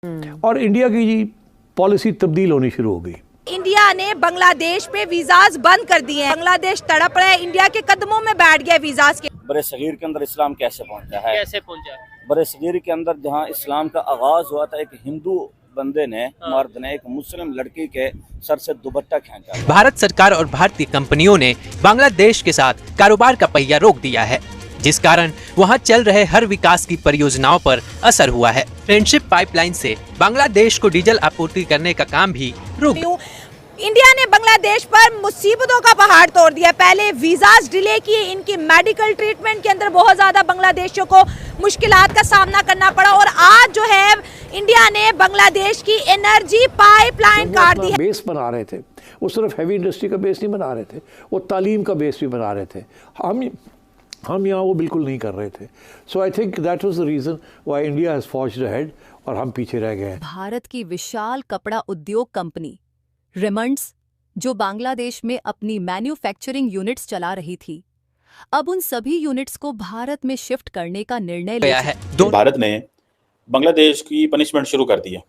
और इंडिया की जी पॉलिसी तब्दील होनी शुरू हो गई। इंडिया ने बांग्लादेश पे वीजाज बंद कर दिए हैं। बांग्लादेश तड़प रहा है, इंडिया के कदमों में बैठ गया वीजाज के। बड़े सगीर के अंदर इस्लाम कैसे पहुंचा है? कैसे पहुंचा? बड़े सगीर के अंदर जहां इस्लाम का आगाज हुआ था, एक हिंदू बंदे ने, मर्द ने एक मुस्लिम लड़की के सर से दुपट्टा खींचा। भारत सरकार और भारतीय कंपनियों ने बांग्लादेश के साथ कारोबार का पहिया रोक दिया है, जिस कारण वहां चल रहे हर विकास की परियोजनाओं पर असर हुआ है। फ्रेंडशिप पाइपलाइन से बांग्लादेश को डीजल आपूर्ति करने का काम भी रुक गया। इंडिया ने बांग्लादेश पर मुसीबतों का पहाड़ तोड़ दिया। पहले वीजाज डिले किए, इनकी मेडिकल ट्रीटमेंट के अंदर बहुत ज्यादा बांग्लादेशियों को मुश्किलात का सामना करना पड़ा, और आज जो है इंडिया ने बांग्लादेश की एनर्जी पाइपलाइन काट दी है। बेस बना रहे थे, वो सिर्फ हैवी इंडस्ट्री का बेस नहीं बना रहे थे, वो तालीम का बेस भी बना रहे थे। हम यहाँ वो बिल्कुल नहीं कर रहे थे। So I think that was the reason why India has forged ahead और हम पीछे रह गए हैं। भारत की विशाल कपड़ा उद्योग कंपनी रेमंड्स, जो बांग्लादेश में अपनी मैन्युफैक्चरिंग यूनिट्स चला रही थी, अब उन सभी यूनिट्स को भारत में शिफ्ट करने का निर्णय लिया है। भारत ने बांग्लादेश की पनिशमेंट शुरू कर दी है।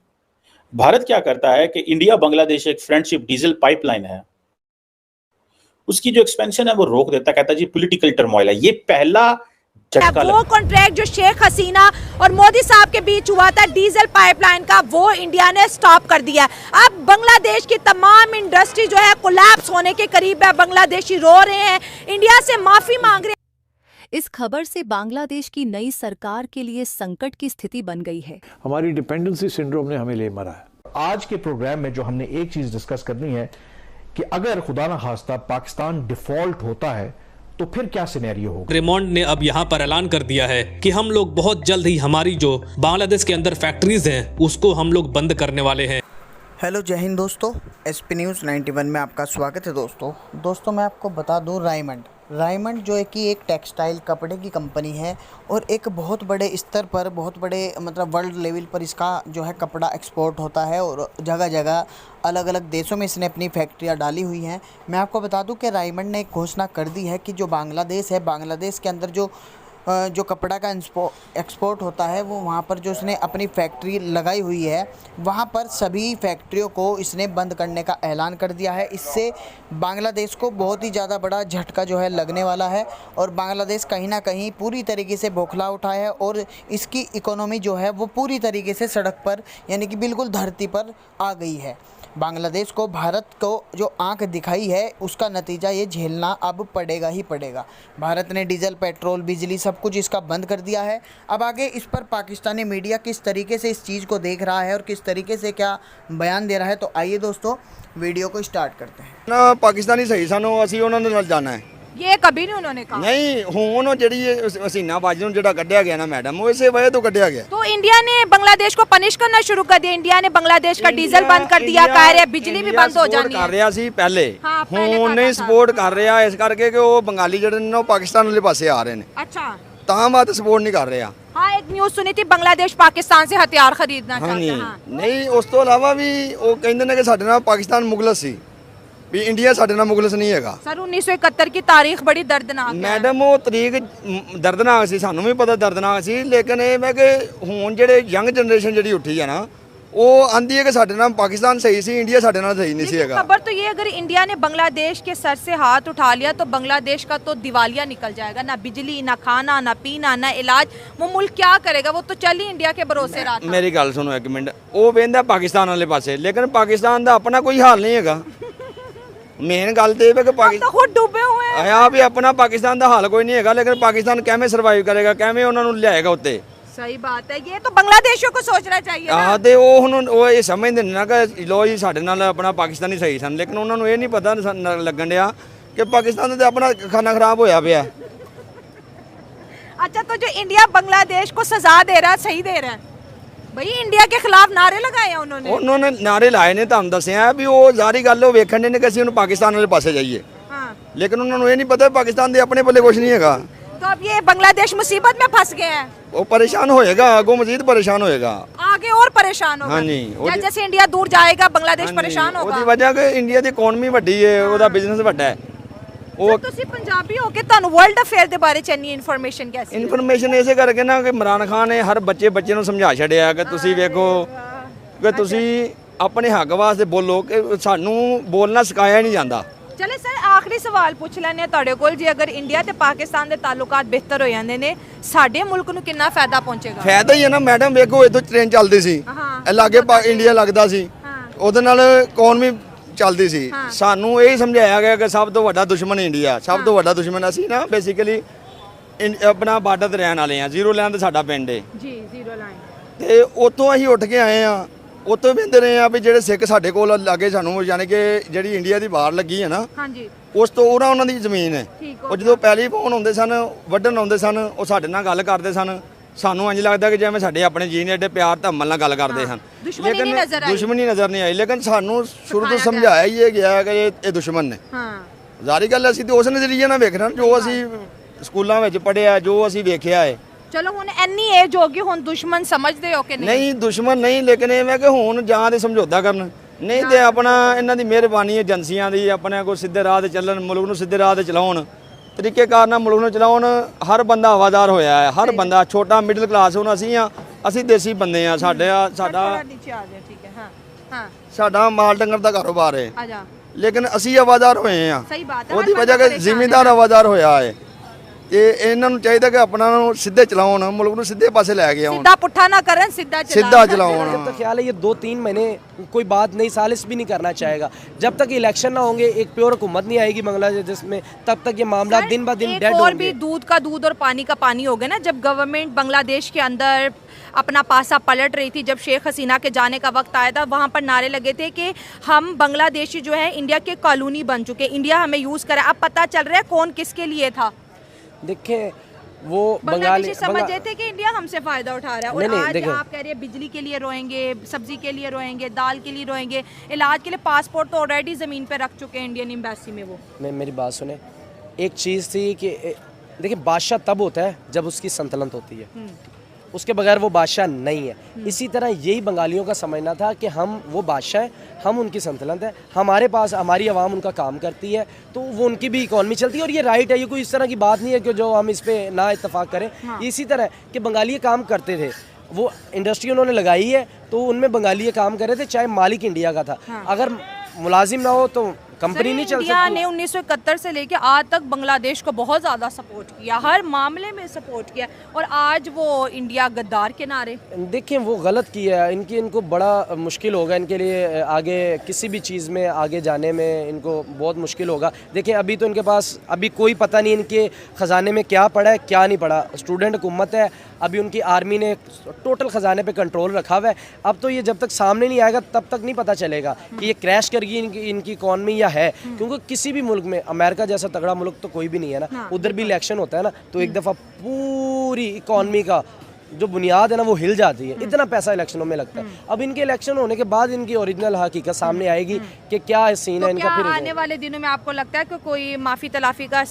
भारत क्या करता है कि इंडिया बांग्लादेश एक फ्रेंडशिप डीजल पाइपलाइन है, उसकी जो एक्सपेंशन है वो रोक देता, कहता है जी पॉलिटिकल टर्मोइल है। ये पहला वो कॉन्ट्रैक्ट जो शेख हसीना और मोदी साहब के बीच हुआ था डीजल पाइपलाइन का, वो इंडिया ने स्टॉप कर दिया। अब बांग्लादेश की तमाम इंडस्ट्री जो है कोलैप्स होने के करीब है। बांग्लादेशी रो रहे हैं, इंडिया से माफी मांग रहे हैं। इस खबर से बांग्लादेश की नई सरकार के लिए संकट की स्थिति बन गई है। हमारी डिपेंडेंसी सिंड्रोम ने हमें ले मरा है। आज के प्रोग्राम में जो हमने एक चीज डिस्कस करनी है कि अगर खुदा ना खास्ता पाकिस्तान डिफॉल्ट होता है तो फिर क्या सिनेरियो होगा। रेमंड ने अब यहाँ पर ऐलान कर दिया है कि हम लोग बहुत जल्द ही हमारी जो बांग्लादेश के अंदर फैक्ट्रीज हैं उसको हम लोग बंद करने वाले हैं। हेलो जय हिंद दोस्तों, एसपी न्यूज़ 91 में आपका स्वागत है। दोस्तों मैं आपको बता दूं, रायमंड जो है कि एक टेक्सटाइल कपड़े की कंपनी है और एक बहुत बड़े स्तर पर, बहुत बड़े मतलब वर्ल्ड लेवल पर इसका जो है कपड़ा एक्सपोर्ट होता है और जगह जगह अलग अलग देशों में इसने अपनी फैक्ट्रियां डाली हुई हैं। मैं आपको बता दूं कि रायमंड ने एक घोषणा कर दी है कि जो बांग्लादेश है, बांग्लादेश के अंदर जो कपड़ा का एक्सपोर्ट होता है, वो वहाँ पर जो इसने अपनी फैक्ट्री लगाई हुई है, वहाँ पर सभी फैक्ट्रियों को इसने बंद करने का ऐलान कर दिया है। इससे बांग्लादेश को बहुत ही ज़्यादा बड़ा झटका जो है लगने वाला है और बांग्लादेश कहीं ना कहीं पूरी तरीके से बौखला उठा है और इसकी इकोनॉमी जो है वो पूरी तरीके से सड़क पर, यानी कि बिल्कुल धरती पर आ गई है। बांग्लादेश को भारत को जो आंख दिखाई है उसका नतीजा ये झेलना अब पड़ेगा ही पड़ेगा। भारत ने डीजल, पेट्रोल, बिजली सब कुछ इसका बंद कर दिया है। अब आगे इस पर पाकिस्तानी मीडिया किस तरीके से इस चीज़ को देख रहा है और किस तरीके से क्या बयान दे रहा है, तो आइए दोस्तों वीडियो को स्टार्ट करते हैं। ना पाकिस्तानी सही सानू असी उन्होंने नाल जाना है, ये कभी नहीं उन्होंने कहा। नहीं हुण जिहड़ी हसीना बाजी जिहड़ा कढ़िया गया ना मैडम, वो इसे वजह तो कढ़िया गया। तो इंडिया ने बांग्लादेश को पनिश करना शुरू कर दिया। इंडिया ने बांग्लादेश का डीजल बंद कर दिया, कह रहे बिजली भी बंद हो जानी है। कर रहा सी पहले, हाँ, हुण नहीं सपोर्ट कर रहा इस करके कि वो बंगाली जिहड़े ने पाकिस्तान वाले पासे आ रहे हैं। अच्छा, तां बात सपोर्ट नहीं कर रहा। हाँ, एक न्यूज़ सुनी थी बांग्लादेश पाकिस्तान से हथियार खरीदना चाहता है। हाँ। नहीं, उस तो इलावा भी वो कहते हैं कि साडे नाल पाकिस्तान मुगलस सी, भी इंडिया साडे नाल मुगलस नहीं हैगा। सर 1971 की तारीख बड़ी दर्दनाक है। मैडम वो तरीक दर्दनाक सी, सानू भी पता दर्दनाक सी, लेकिन ये मैं कि हुण जिहड़े यंग जनरेशन जिहड़ी उठी है ना, वो आंदी है कि साडे नाल पाकिस्तान सही सी, इंडिया साडे नाल सही नहीं सी हैगा। खबर तो ये, अगर इंडिया ने बांग्लादेश के सर से हाथ उठा लिया तो बांग्लादेश का तो दिवालिया निकल जाएगा। ना बिजली, ना खाना, ना पीना, ना इलाज, वो मुल्क क्या करेगा? वो तो चल ही इंडिया के भरोसे रहा था। मेरी गल सुनो एक मिनट, वो वेंदा पाकिस्तान वाले पासे, लेकिन पाकिस्तान का अपना कोई हाल नहीं हैगा। मेन गल तो ये कि पाकिस्तान खुद डूबे हुए हैं। हाँ भी अपना पाकिस्तान का हाल कोई नहीं है, लेकिन पाकिस्तान कैसे सर्वाइव करेगा, कैसे उन्होंने लियाएगा उत्ते। सही बात है, ये तो बांग्लादेशियों को सोचना चाहिए। हाँ, तो वो हुण वो ये समझते ना कि लो जी साडे नाल अपना पाकिस्तानी सही सन, लेकिन उन्होंने ये नहीं पता लगन दिया कि पाकिस्तान का अपना खाना खराब होया पिया। अच्छा, तो जो इंडिया बांग्लादेश को सजा दे रहा है, सही दे रहा है भाई? इंडिया के खिलाफ नारे लगाए हैं उन्होंने नारे लाए ने, तुहानू दस्सिया भी वो जारी गल वेखण ने कि असीं हुण पाकिस्तान वाले पासे जाइए। हाँ। लेकिन उन्होंने ये नहीं पता पाकिस्तान के अपने पल्ले कुछ नहीं हैगा। तो अब ये बांग्लादेश मुसीबत में फंस गए हैं, वो परेशान होएगा, आगो मजीद परेशान होएगा, आगे और परेशान होगा। हाँ जी, जैसे इंडिया दूर जाएगा बांग्लादेश परेशान होगा। ਉਹਦੀ वजह कि इंडिया की इकोनॉमी वड्डी है, ਉਹਦਾ बिजनेस ਵੱਡਾ है। ਉਹ ਤੁਸੀਂ ਪੰਜਾਬੀ ਹੋ ਕੇ ਤੁਹਾਨੂੰ ਵਰਲਡ ਅਫੇਅਰ ਦੇ ਬਾਰੇ ਚ ਇੰਨੀ ਇਨਫੋਰਮੇਸ਼ਨ कैसी? ਇਨਫੋਰਮੇਸ਼ਨ ਇਸੇ ਕਰਕੇ ਨਾ ਕਿ ਇਮਰਾਨ ਖਾਨ ਨੇ ਹਰ ਬੱਚੇ ਨੂੰ ਸਮਝਾ ਛੱਡਿਆ ਕਿ ਤੁਸੀਂ ਵੇਖੋ ਕਿ ਤੁਸੀਂ ਆਪਣੇ ਹੱਕ ਵਾਸਤੇ ਬੋਲੋ ਕਿ ਸਾਨੂੰ ਬੋਲਣਾ ਸਿਖਾਇਆ ਨਹੀਂ ਜਾਂਦਾ। ਚਲੇ ਸਰ ਆਖਰੀ ਸਵਾਲ ਪੁੱਛ ਲੈਣੇ ਤੁਹਾਡੇ ਕੋਲ, ਜੇ ਅਗਰ ਇੰਡੀਆ ਤੇ ਪਾਕਿਸਤਾਨ ਦੇ ਤਾਲੁਕਾਤ ਬਿਹਤਰ ਹੋ ਜਾਂਦੇ ਨੇ ਸਾਡੇ ਮੁਲਕ ਨੂੰ ਕਿੰਨਾ ਫਾਇਦਾ ਪਹੁੰਚੇਗਾ? ਫਾਇਦਾ ਹੀ ਹੈ ਨਾ ਮੈਡਮ, ਵੇਖੋ ਇੱਥੋਂ ਟ੍ਰੇਨ ਚੱਲਦੀ ਸੀ, ਇਹ ਲਾਗੇ ਇੰਡੀਆ ਲੱਗਦਾ ਸੀ, ਉਹਦੇ ਨਾਲ ਇਕਨੋਮੀ ਚੱਲਦੀ ਸੀ। ਸਾਨੂੰ ਇਹ ਸਮਝਾਇਆ ਗਿਆ ਕਿ ਸਭ ਤੋਂ ਵੱਡਾ ਦੁਸ਼ਮਣ ਇੰਡੀਆ, ਸਭ ਤੋਂ ਵੱਡਾ ਦੁਸ਼ਮਣ ਅਸੀਂ ਨਾ ਬੇਸਿਕਲੀ ਆਪਣਾ ਬਾਰਡਰ ਤੇ ਰਹਿਣ ਵਾਲੇ ਆ, ਜ਼ੀਰੋ ਲਾਈਨ ਤੇ ਸਾਡਾ ਪਿੰਡ ਹੈ ਜੀ, ਜ਼ੀਰੋ ਲਾਈਨ। ਤੇ ਉੱਥੋਂ ਅਸੀਂ ਉੱਠ ਕੇ ਆਏ ਆ, ਉੱਥੋਂ ਵੇਂਦੇ ਰਹੇ ਆ ਵੀ ਜਿਹੜੇ ਸਿੱਖ ਸਾਡੇ ਕੋਲ ਲਾਗੇ ਸਾਨੂੰ ਯਾਨੀ ਕਿ ਜਿਹੜੀ ਇੰਡੀਆ ਦੀ ਬਾਹਰ ਲੱਗੀ ਹੈ ਨਾ, ਹਾਂਜੀ, ਉਸ ਤੋਂ ਉਹਨਾਂ ਦੀ ਜ਼ਮੀਨ ਹੈ। ਉਹ ਜਦੋਂ ਪਹਿਲੀ ਫੋਨ ਹੁੰਦੇ ਸਨ, ਵੱਢਣ ਆਉਂਦੇ ਸਨ, ਉਹ ਸਾਡੇ ਨਾਲ ਗੱਲ ਕਰਦੇ ਸਨ, ਸਾਨੂੰ ਇੰਜ ਲੱਗਦਾ ਕਿ ਜਿਵੇਂ ਸਾਡੇ ਆਪਣੇ ਜੀ ਨੇ ਏਡੇ ਪਿਆਰ ਧੰਮਲ ਨਾਲ ਗੱਲ ਕਰਦੇ ਹਨ, ਲੇਕਿਨ ਦੁਸ਼ਮਣੀ ਨਜ਼ਰ ਨਹੀਂ ਆਈ। ਲੇਕਿਨ ਸਾਨੂੰ ਸ਼ੁਰੂ ਤੋਂ ਸਮਝਾਇਆ ਹੀ ਇਹ ਗਿਆ ਕਿ ਇਹ ਦੁਸ਼ਮਣ ਨੇ। ਜ਼ਾਰੀ ਗੱਲ ਅਸੀਂ ਤੇ ਉਸ ਨਜ਼ਰੀਏ ਨਾਲ ਵੇਖਣਾ ਜੋ ਅਸੀਂ ਸਕੂਲਾਂ ਵਿੱਚ ਪੜ੍ਹਿਆ, ਜੋ ਅਸੀਂ ਵੇਖਿਆ ਹੈ। ਚਲੋ ਹੁਣ ਇੰਨੀ ਏਜ ਹੋ ਗਈ, ਹੁਣ ਦੁਸ਼ਮਣ ਸਮਝਦੇ ਹੋ ਕਿ ਨਹੀਂ? ਨਹੀਂ ਦੁਸ਼ਮਣ ਨਹੀਂ, ਲੇਕਿਨ ਇਹ ਮੈਂ ਕਿ ਹੁਣ ਜਾਂ ਤੇ ਸਮਝੌਤਾ ਕਰਨ, ਨਹੀਂ ਤੇ ਆਪਣਾ ਇਹਨਾਂ ਦੀ ਮਿਹਰਬਾਨੀ ਏਜੰਸੀਆਂ ਦੀ ਆਪਣੇ ਕੋਲ ਸਿੱਧੇ ਰਾਹ ਤੇ ਚੱਲਣ, ਮੁਲਕ ਨੂੰ ਸਿੱਧੇ ਰਾਹ ਤੇ ਚਲਾਉਣ, ਤਰੀਕੇਕਾਰ ਨਾਲ ਮੁਲਕ ਨੂੰ ਚਲਾਉਣ। ਹਰ ਬੰਦਾ ਹਵਾਦਾਰ ਹੋਇਆ ਹੈ, ਹਰ ਬੰਦਾ ਛੋਟਾ ਮਿਡਲ ਕਲਾਸ। ਹੁਣ ਅਸੀਂ ਦੇਸੀ ਬੰਦੇ ਆ, ਸਾਡਾ ਸਾਡਾ ਮਾਲ ਡੰਗਰ ਦਾ ਕਾਰੋਬਾਰ ਹੈ, ਲੇਕਿਨ ਅਸੀਂ ਹਵਾਦਾਰ ਹੋਏ ਆ। ਉਹਦੀ ਵਜ੍ਹਾ ਕਿ ਜ਼ਿਮੀਂਦਾਰ ਹਵਾਦਾਰ ਹੋਇਆ ਹੈ। ਤੇ ਇਹਨਾਂ ਨੂੰ ਚਾਹੀਦਾ ਕਿ ਆਪਣਾ ਨੂੰ ਸਿੱਧੇ ਚਲਾਉਣ, ਮੁਲਕ ਨੂੰ ਸਿੱਧੇ ਪਾਸੇ ਲੈ ਕੇ ਆਉਣ, ਸਿੱਧਾ ਪੁੱਠਾ ਨਾ ਕਰਨ, सिद्धा चलाओ। जब तक ख्याल है ये 2-3 महीने कोई बात नहीं, सालिस भी नहीं करना चाहेगा। जब तक इलेक्शन ना होंगे, एक प्योर हुकूमत नहीं आएगी बांग्लादेश में, तब तक ये मामला दिन ब दिन डेड और भी दूध का दूध और पानी का पानी हो गया ना। जब गवर्नमेंट बांग्लादेश के अंदर अपना पासा पलट रही थी, जब शेख हसीना के जाने का वक्त आया था, वहाँ पर नारे लगे थे कि हम बांग्लादेशी जो है इंडिया के कॉलोनी बन चुके, इंडिया हमें यूज़ करे। अब पता चल रहा है कौन किसके लिए था। देखें वो बांग्लादेशी समझते थे कि इंडिया हमसे फायदा उठा रहा है, और आज आप कह रहे हैं बिजली के लिए रोएंगे, सब्जी के लिए रोएंगे, दाल के लिए रोएंगे, इलाज के लिए पासपोर्ट तो ऑलरेडी ज़मीन पे रख चुके हैं इंडियन एम्बेसी में। वो मेरी बात सुने, एक चीज़ थी कि देखिए बादशाह तब होता है जब उसकी सल्तनत होती है, उसके बगैर वो बादशाह नहीं है। इसी तरह यही बंगालियों का समझना था कि हम वो बादशाह हैं, हम उनकी सल्तनत है, हमारे पास हमारी आवाम उनका काम करती है, तो वो उनकी भी इकॉनमी चलती है। और ये राइट है, ये कोई इस तरह की बात नहीं है कि जो हम इस पर ना इत्तेफाक करें। इसी तरह कि बंगाली काम करते थे, वो इंडस्ट्री उन्होंने लगाई है तो उनमें बंगाली काम कर रहे थे, चाहे मालिक इंडिया का था। अगर मुलाजिम ना हो तो कंपनी नहीं चल सकती। इंडिया ने 1971 से लेके आज तक बांग्लादेश को बहुत ज़्यादा सपोर्ट किया, हर मामले में सपोर्ट किया, और आज वो इंडिया गद्दार के नारे। देखिए वो गलत किया है, इनको बड़ा मुश्किल होगा, इनके लिए आगे किसी भी चीज़ में आगे जाने में इनको बहुत मुश्किल होगा। देखिए अभी तो इनके पास अभी कोई पता नहीं इनके ख़जाने में क्या पड़ा है क्या नहीं पड़ा। स्टूडेंट हुकूमत है, अभी उनकी आर्मी ने टोटल ख़जाने पे कंट्रोल रखा हुआ है। अब तो ये जब तक सामने नहीं आएगा तब तक नहीं पता चलेगा कि ये क्रैश करेगी इनकी इकॉनमी या है। क्योंकि किसी भी मुल्क में, अमेरिका जैसा तगड़ा मुल्क तो कोई भी नहीं है ना, उधर भी इलेक्शन होता है ना, तो एक दफ़ा पूरी इकॉनमी का जो बुनियाद है ना वो हिल जाती है। इतना पैसा इलेक्शनों में लगता है। अब इनके इलेक्शन होने के बाद इनकी ओरिजिनल हकीकत सामने आएगी कि क्या सीन तो है इनका। फिर आने वाले दिनों में आपको लगता है कि कोई माफ़ी तलाफ़ी का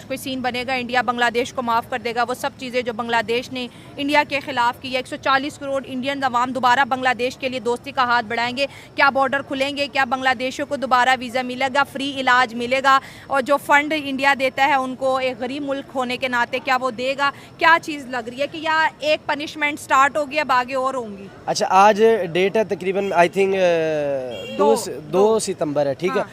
कोई सीन बनेगा, इंडिया बांग्लादेश को माफ़ कर देगा वो सब चीज़ें जो बांग्लादेश ने इंडिया के ख़िलाफ़ की है? 140 करोड़ इंडियन अवाम दोबारा बांग्लादेश के लिए दोस्ती का हाथ बढ़ाएंगे? क्या बॉर्डर खुलेंगे? क्या बांग्लादेशियों को दोबारा वीज़ा मिलेगा, फ्री इलाज मिलेगा? और जो फ़ंड इंडिया देता है उनको एक गरीब मुल्क होने के नाते क्या वो देगा? क्या चीज़ लग रही है कि या एक पनिशमेंट स्टार्ट होगी, अब आगे और होंगी? अच्छा आज डेट है तकरीबन आई थिंक 2 सितंबर है, ठीक है।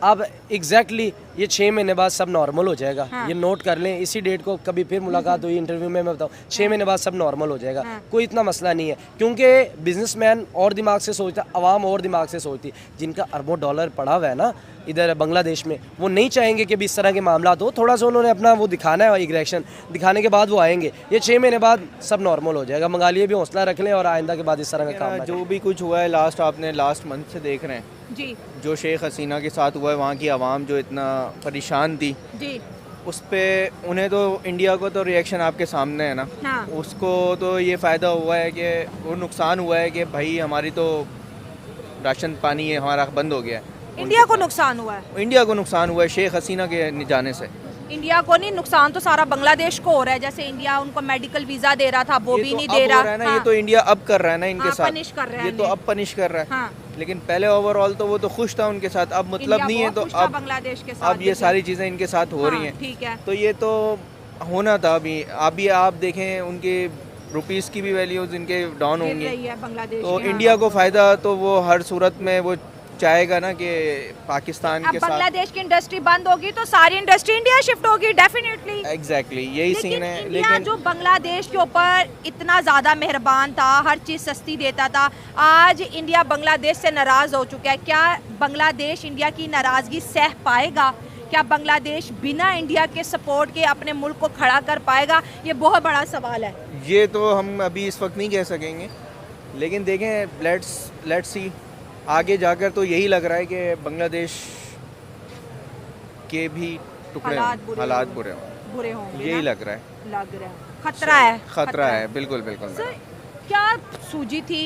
अब एग्जैक्टली ये 6 महीने बाद सब नॉर्मल हो जाएगा। ये नोट कर लें, इसी डेट को कभी फिर मुलाकात हुई इंटरव्यू में मैं बताऊँ, 6 महीने बाद सब नॉर्मल हो जाएगा। कोई इतना मसला नहीं है, क्योंकि बिजनेसमैन और दिमाग से सोचता है, आवाम और दिमाग से सोचती है। जिनका अरबों डॉलर पड़ा हुआ है ना इधर बांग्लादेश में, वो नहीं चाहेंगे कि भी इस तरह के मामला हो। थोड़ा सा उन्होंने अपना वो दिखाना है, एग्रेशन दिखाने के बाद वो आएंगे। ये 6 महीने बाद सब नॉर्मल हो जाएगा। बंगाली भी हौसला रख लें और आइंदा के बाद इस तरह का काम जो भी कुछ हुआ है आपने लास्ट मंथ से देख रहे हैं जी, जो शेख हसीना के साथ हुआ है, वहाँ की आवाम जो इतना परेशान थी जी, उस पर उन्हें तो इंडिया को तो रिएक्शन आपके सामने है ना। उसको तो ये फ़ायदा हुआ है कि वो नुकसान हुआ है कि भाई हमारी तो राशन पानी है हमारा बंद हो गया है। इंडिया को नुकसान हुआ है, इंडिया को नुकसान हुआ है शेख हसीना के जाने से। इंडिया को नहीं, नुकसान तो सारा बांग्लादेश को हो रहा है। जैसे इंडिया उनको मेडिकल वीजा दे रहा था वो भी नहीं दे रहा है ना। ये तो इंडिया अब कर रहा है ना इनके साथ, पनिश कर रहा है, ये तो अब पनिश कर रहा है। लेकिन पहले ओवरऑल तो वो तो खुश था उनके साथ, अब मतलब नहीं है, तो अब बांग्लादेश के साथ अब ये सारी चीज़ें इनके साथ हो रही हैं। ठीक है, तो ये तो होना था। अभी आप देखें उनके रुपीस की भी वैल्यूज इनके डाउन गिर होंगी, रही है बांग्लादेश तो की, इंडिया हाँ। को फ़ायदा तो वो हर सूरत में वो चाहेगा ना कि पाकिस्तान अब के साथ। बांग्लादेश की इंडस्ट्री बंद होगी तो सारी इंडस्ट्री इंडिया शिफ्ट होगी डेफिनेटली। एग्जैक्टली यही सीन है। इंडिया लेकिन जो बांग्लादेश के ऊपर इतना ज़्यादा मेहरबान था, हर चीज़ सस्ती देता था, आज इंडिया बांग्लादेश से नाराज़ हो चुका है। क्या बांग्लादेश इंडिया की नाराज़गी सह पाएगा? क्या बांग्लादेश बिना इंडिया के सपोर्ट के अपने मुल्क को खड़ा कर पाएगा? ये बहुत बड़ा सवाल है। ये तो हम अभी इस वक्त नहीं कह सकेंगे, लेकिन देखें लेट्स सी आगे जाकर तो यही लग रहा है कि बांग्लादेश के भी टुकड़े हालात बुरे होंगे, लग यही रहा है, खतरा है बिल्कुल बिल्कुल। सर क्या सूझी थी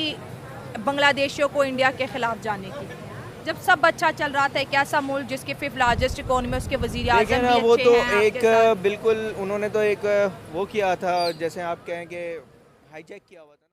बांग्लादेशियों को इंडिया के खिलाफ जाने की, जब सब अच्छा चल रहा था? एक ऐसा मुल्क जिसके 5th लार्जेस्ट इकोनॉमी, उसके वजीर आज़म लेकिन भी वो अच्छे तो हैं एक आपके साथ। बिल्कुल उन्होंने तो एक वो किया था, जैसे आप कहें कि हाईजैक किया हुआ था।